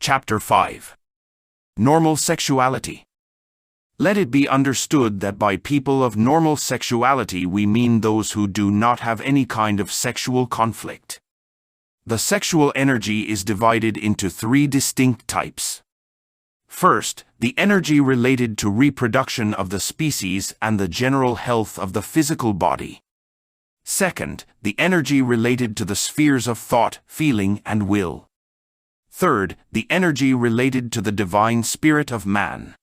Chapter 5. Normal Sexuality. Let it be understood that by people of normal sexuality we mean those who do not have any kind of sexual conflict. The sexual energy is divided into three distinct types. First, the energy related to reproduction of the species and the general health of the physical body. Second, the energy related to the spheres of thought, feeling, and will. Third, the energy related to the divine spirit of man.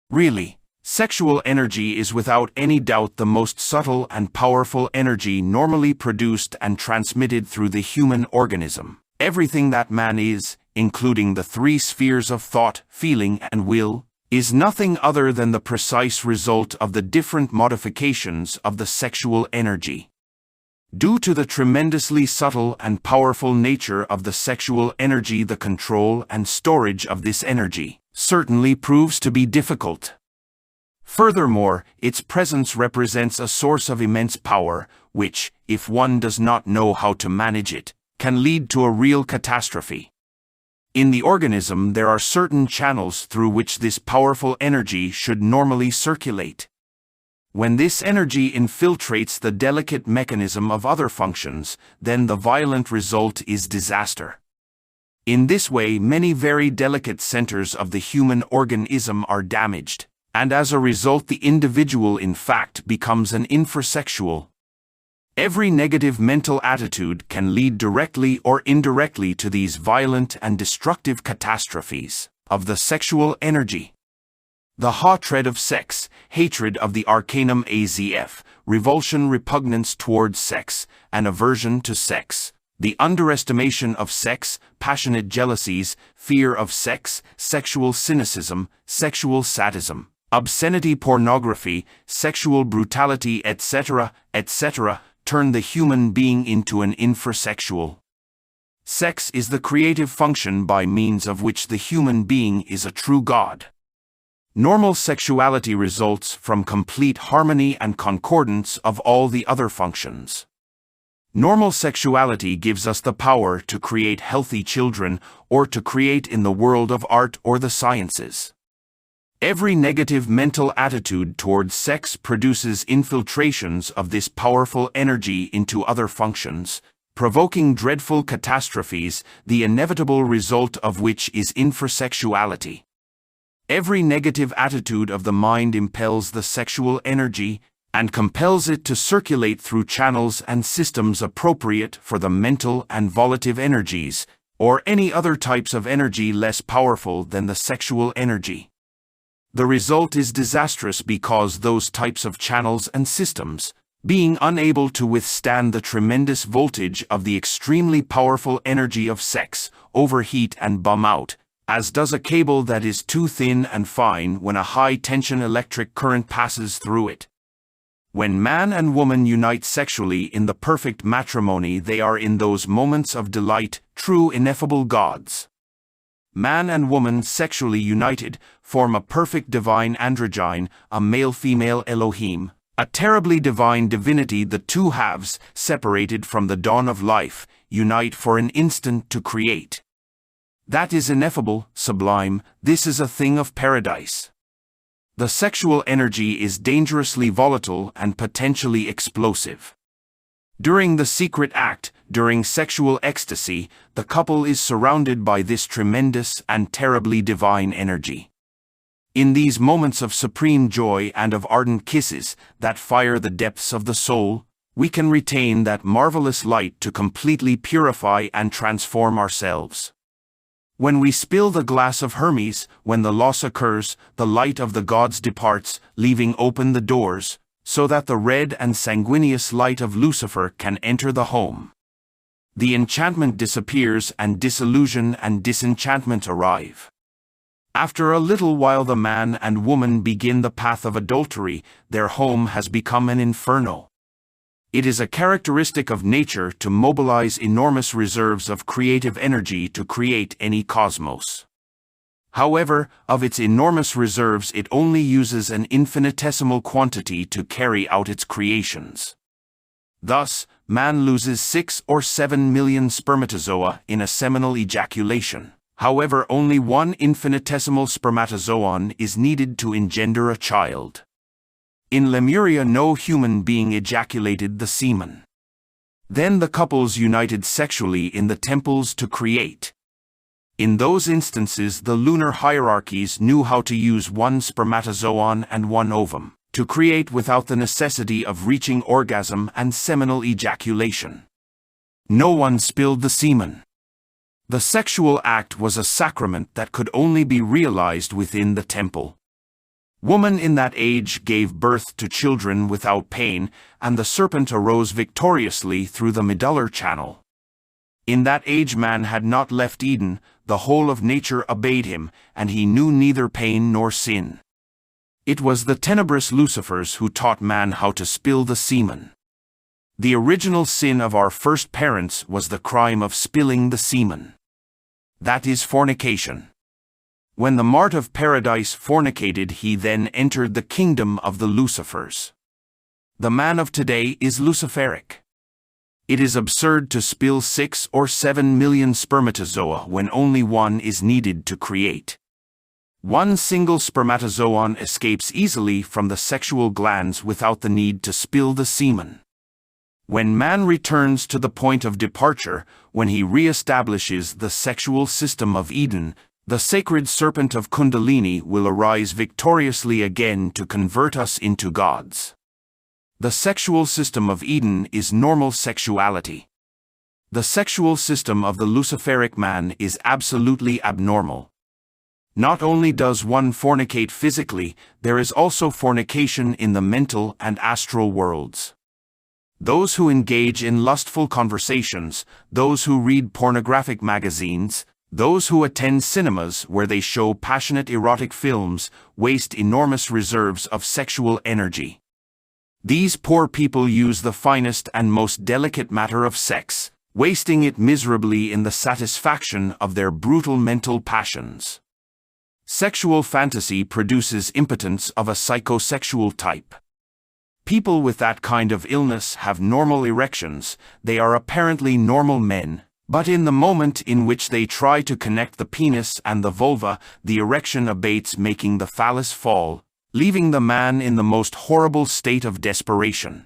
Really, sexual energy is without any doubt the most subtle and powerful energy normally produced and transmitted through the human organism. Everything that man is, including the three spheres of thought, feeling, and will, is nothing other than the precise result of the different modifications of the sexual energy. Due to the tremendously subtle and powerful nature of the sexual energy, the control and storage of this energy certainly proves to be difficult. Furthermore, its presence represents a source of immense power, which, if one does not know how to manage it, can lead to a real catastrophe. In the organism there are certain channels through which this powerful energy should normally circulate. When this energy infiltrates the delicate mechanism of other functions, then the violent result is disaster. In this way, many very delicate centers of the human organism are damaged, and as a result the individual in fact becomes an infrasexual. Every negative mental attitude can lead directly or indirectly to these violent and destructive catastrophes of the sexual energy. The hatred of sex, hatred of the arcanum azf, revulsion, repugnance towards sex, and aversion to sex, the underestimation of sex, passionate jealousies, fear of sex, sexual cynicism, sexual sadism, obscenity, pornography, sexual brutality, etc., etc., turn the human being into an infrasexual. Sex is the creative function by means of which the human being is a true god. Normal sexuality results from complete harmony and concordance of all the other functions. Normal sexuality gives us the power to create healthy children or to create in the world of art or the sciences. Every negative mental attitude towards sex produces infiltrations of this powerful energy into other functions, provoking dreadful catastrophes, the inevitable result of which is infrasexuality. Every negative attitude of the mind impels the sexual energy and compels it to circulate through channels and systems appropriate for the mental and volitive energies, or any other types of energy less powerful than the sexual energy. The result is disastrous because those types of channels and systems, being unable to withstand the tremendous voltage of the extremely powerful energy of sex, overheat and bum out, as does a cable that is too thin and fine when a high-tension electric current passes through it. When man and woman unite sexually in the perfect matrimony, they are in those moments of delight, true ineffable gods. Man and woman sexually united form a perfect divine androgyne, a male-female Elohim, a terribly divine divinity. The two halves, separated from the dawn of life, unite for an instant to create. That is ineffable, sublime, this is a thing of paradise. The sexual energy is dangerously volatile and potentially explosive. During the secret act, during sexual ecstasy, the couple is surrounded by this tremendous and terribly divine energy. In these moments of supreme joy and of ardent kisses that fire the depths of the soul, we can retain that marvelous light to completely purify and transform ourselves. When we spill the glass of Hermes, when the loss occurs, the light of the gods departs, leaving open the doors, so that the red and sanguineous light of Lucifer can enter the home. The enchantment disappears and disillusion and disenchantment arrive. After a little while the man and woman begin the path of adultery, their home has become an inferno. It is a characteristic of nature to mobilize enormous reserves of creative energy to create any cosmos. However, of its enormous reserves it only uses an infinitesimal quantity to carry out its creations. Thus, man loses 6 or 7 million spermatozoa in a seminal ejaculation. However, only one infinitesimal spermatozoon is needed to engender a child. In Lemuria, no human being ejaculated the semen. Then the couples united sexually in the temples to create. In those instances, the lunar hierarchies knew how to use one spermatozoon and one ovum to create without the necessity of reaching orgasm and seminal ejaculation. No one spilled the semen. The sexual act was a sacrament that could only be realized within the temple. Woman in that age gave birth to children without pain, and the serpent arose victoriously through the medullary channel. In that age man had not left Eden, the whole of nature obeyed him, and he knew neither pain nor sin. It was the tenebrous Lucifers who taught man how to spill the semen. The original sin of our first parents was the crime of spilling the semen. That is fornication. When the mart of paradise fornicated, he then entered the kingdom of the Lucifers. The man of today is Luciferic. It is absurd to spill 6 or 7 million spermatozoa when only one is needed to create. One single spermatozoon escapes easily from the sexual glands without the need to spill the semen. When man returns to the point of departure, when he re-establishes the sexual system of Eden, the sacred serpent of Kundalini will arise victoriously again to convert us into gods. The sexual system of Eden is normal sexuality. The sexual system of the Luciferic man is absolutely abnormal. Not only does one fornicate physically, there is also fornication in the mental and astral worlds. Those who engage in lustful conversations, those who read pornographic magazines, those who attend cinemas where they show passionate erotic films, waste enormous reserves of sexual energy. These poor people use the finest and most delicate matter of sex, wasting it miserably in the satisfaction of their brutal mental passions. Sexual fantasy produces impotence of a psychosexual type. People with that kind of illness have normal erections, they are apparently normal men, but in the moment in which they try to connect the penis and the vulva, the erection abates, making the phallus fall, leaving the man in the most horrible state of desperation.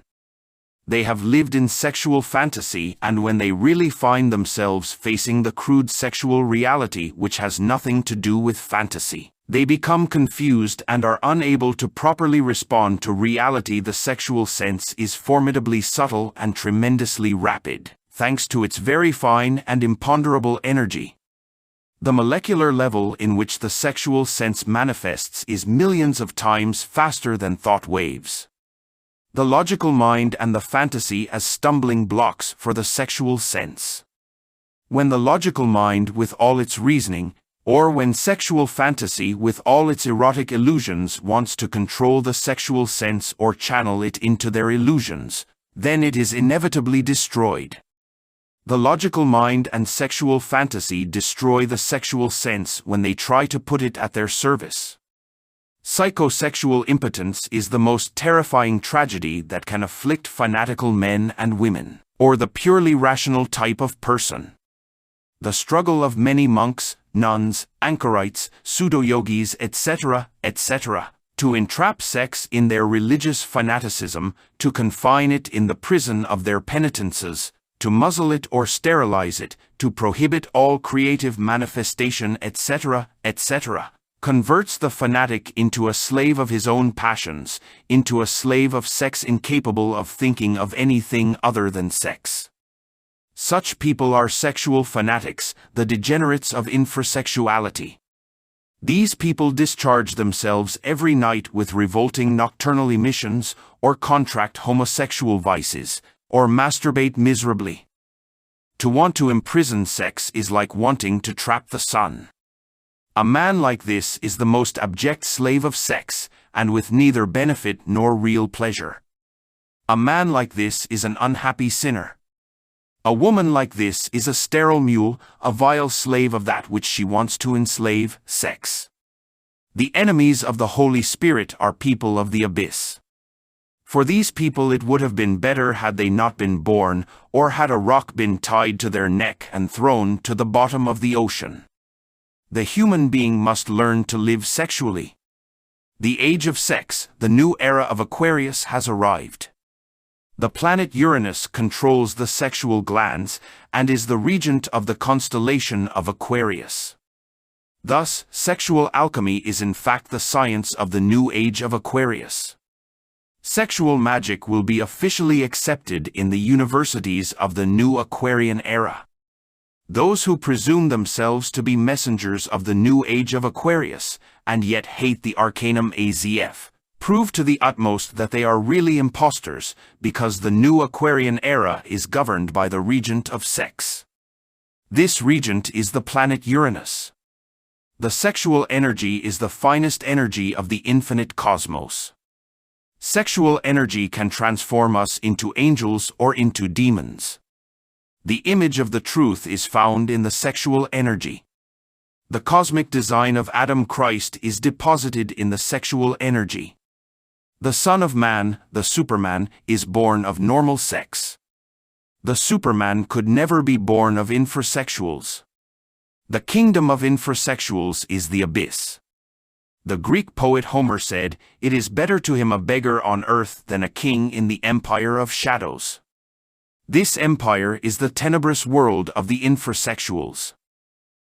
They have lived in sexual fantasy, and when they really find themselves facing the crude sexual reality which has nothing to do with fantasy, they become confused and are unable to properly respond to reality. The sexual sense is formidably subtle and tremendously rapid, thanks to its very fine and imponderable energy. The molecular level in which the sexual sense manifests is millions of times faster than thought waves. The logical mind and the fantasy as stumbling blocks for the sexual sense. When the logical mind with all its reasoning, or when sexual fantasy with all its erotic illusions wants to control the sexual sense or channel it into their illusions, then it is inevitably destroyed. The logical mind and sexual fantasy destroy the sexual sense when they try to put it at their service. Psychosexual impotence is the most terrifying tragedy that can afflict fanatical men and women, or the purely rational type of person. The struggle of many monks, nuns, anchorites, pseudo-yogis, etc., to entrap sex in their religious fanaticism, to confine it in the prison of their penitences, to muzzle it or sterilize it, to prohibit all creative manifestation, etc., converts the fanatic into a slave of his own passions, into a slave of sex incapable of thinking of anything other than sex. Such people are sexual fanatics, the degenerates of infrasexuality. These people discharge themselves every night with revolting nocturnal emissions, or contract homosexual vices, or masturbate miserably. To want to imprison sex is like wanting to trap the sun. A man like this is the most abject slave of sex, and with neither benefit nor real pleasure. A man like this is an unhappy sinner. A woman like this is a sterile mule, a vile slave of that which she wants to enslave, sex. The enemies of the Holy Spirit are people of the abyss. For these people it would have been better had they not been born, or had a rock been tied to their neck and thrown to the bottom of the ocean. The human being must learn to live sexually. The age of sex, the new era of Aquarius, has arrived. The planet Uranus controls the sexual glands and is the regent of the constellation of Aquarius. Thus, sexual alchemy is in fact the science of the new age of Aquarius. Sexual magic will be officially accepted in the universities of the new Aquarian era. Those who presume themselves to be messengers of the new age of Aquarius, and yet hate the arcanum AZF, prove to the utmost that they are really impostors, because the new Aquarian era is governed by the regent of sex. This regent is the planet Uranus. The sexual energy is the finest energy of the infinite cosmos. Sexual energy can transform us into angels or into demons. The image of the truth is found in the sexual energy. The cosmic design of Adam Christ is deposited in the sexual energy. The Son of Man, the Superman, is born of normal sex. The Superman could never be born of infrasexuals. The kingdom of infrasexuals is the abyss. The Greek poet Homer said, "It is better to him a beggar on earth than a king in the empire of shadows." This empire is the tenebrous world of the infrasexuals.